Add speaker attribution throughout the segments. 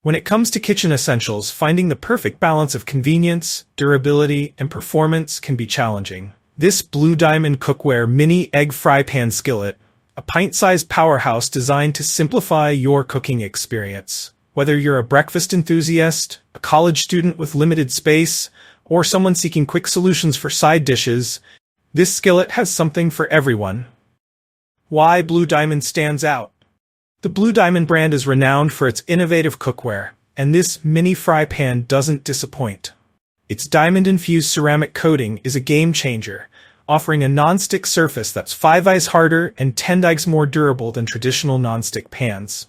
Speaker 1: When it comes to kitchen essentials, finding the perfect balance of convenience, durability, and performance can be challenging. This Blue Diamond Cookware Mini Egg Fry Pan Skillet, a pint-sized powerhouse designed to simplify your cooking experience. Whether you're a breakfast enthusiast, a college student with limited space, or someone seeking quick solutions for side dishes, this skillet has something for everyone. Why Blue Diamond stands out? The Blue Diamond brand is renowned for its innovative cookware, and this mini fry pan doesn't disappoint. Its diamond-infused ceramic coating is a game-changer, offering a non-stick surface that's 5 times harder and 10 times more durable than traditional non-stick pans.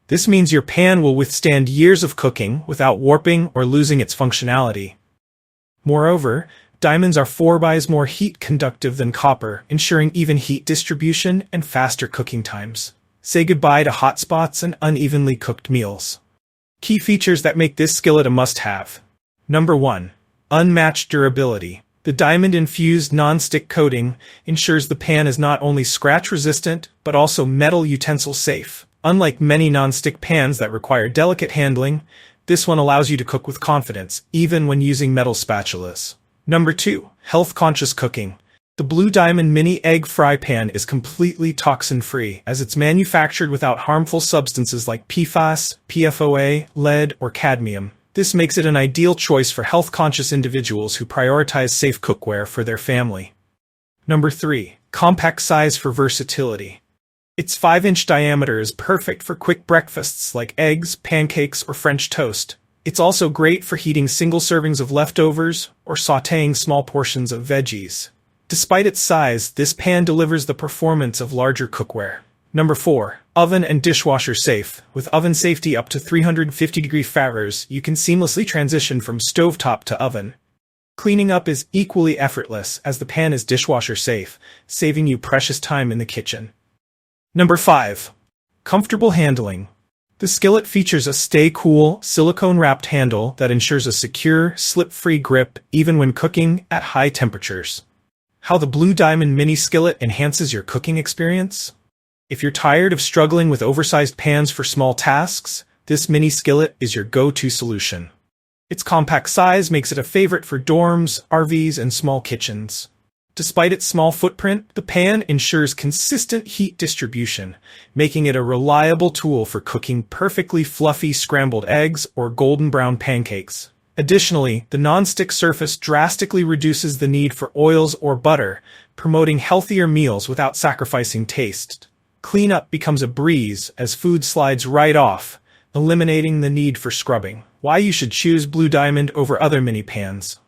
Speaker 1: This means your pan will withstand years of cooking without warping or losing its functionality. Moreover, diamonds are 4 times more heat-conductive than copper, ensuring even heat distribution and faster cooking times. Say goodbye to hot spots and unevenly cooked meals. Key features that make this skillet a must-have. Number 1. Unmatched durability. The diamond-infused non-stick coating ensures the pan is not only scratch-resistant, but also metal utensil-safe. Unlike many non-stick pans that require delicate handling, this one allows you to cook with confidence, even when using metal spatulas. Number 2. Health-conscious cooking. The Blue Diamond Mini Egg Fry Pan is completely toxin-free, as it's manufactured without harmful substances like PFAS, PFOA, lead, or cadmium. This makes it an ideal choice for health-conscious individuals who prioritize safe cookware for their family. Number 3. Compact size for versatility. Its 5-inch diameter is perfect for quick breakfasts like eggs, pancakes, or French toast. It's also great for heating single servings of leftovers or sautéing small portions of veggies. Despite its size, this pan delivers the performance of larger cookware. Number 4. Oven and dishwasher safe. With oven safety up to 350 Fahrenheit, you can seamlessly transition from stovetop to oven. Cleaning up is equally effortless as the pan is dishwasher safe, saving you precious time in the kitchen. Number 5. Comfortable handling. The skillet features a stay-cool, silicone-wrapped handle that ensures a secure, slip-free grip even when cooking at high temperatures. How the Blue Diamond Mini Skillet enhances your cooking experience? If you're tired of struggling with oversized pans for small tasks, this mini skillet is your go-to solution. Its compact size makes it a favorite for dorms, RVs, and small kitchens. Despite its small footprint, the pan ensures consistent heat distribution, making it a reliable tool for cooking perfectly fluffy scrambled eggs or golden brown pancakes. Additionally, the non-stick surface drastically reduces the need for oils or butter, promoting healthier meals without sacrificing taste. Cleanup becomes a breeze as food slides right off, eliminating the need for scrubbing. Why you should choose Blue Diamond over other mini pans.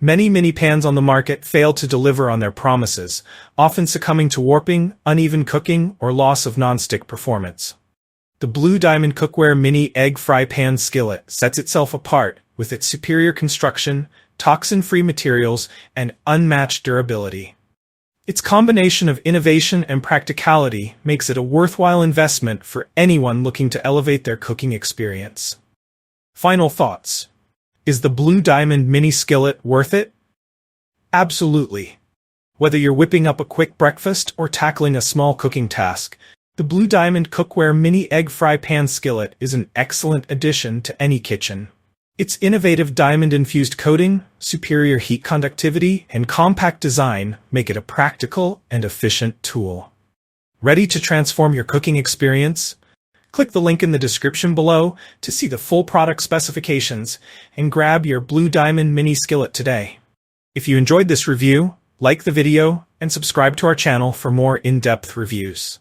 Speaker 1: Many mini pans on the market fail to deliver on their promises, often succumbing to warping, uneven cooking, or loss of non-stick performance. The Blue Diamond Cookware Mini Egg Fry Pan Skillet sets itself apart with its superior construction, toxin-free materials, and unmatched durability. Its combination of innovation and practicality makes it a worthwhile investment for anyone looking to elevate their cooking experience. Final thoughts. Is the Blue Diamond Mini Skillet worth it? Absolutely. Whether you're whipping up a quick breakfast or tackling a small cooking task, the Blue Diamond Cookware Mini Egg Fry Pan Skillet is an excellent addition to any kitchen. Its innovative diamond-infused coating, superior heat conductivity, and compact design make it a practical and efficient tool. Ready to transform your cooking experience? Click the link in the description below to see the full product specifications and grab your Blue Diamond Mini Skillet today. If you enjoyed this review, like the video and subscribe to our channel for more in-depth reviews.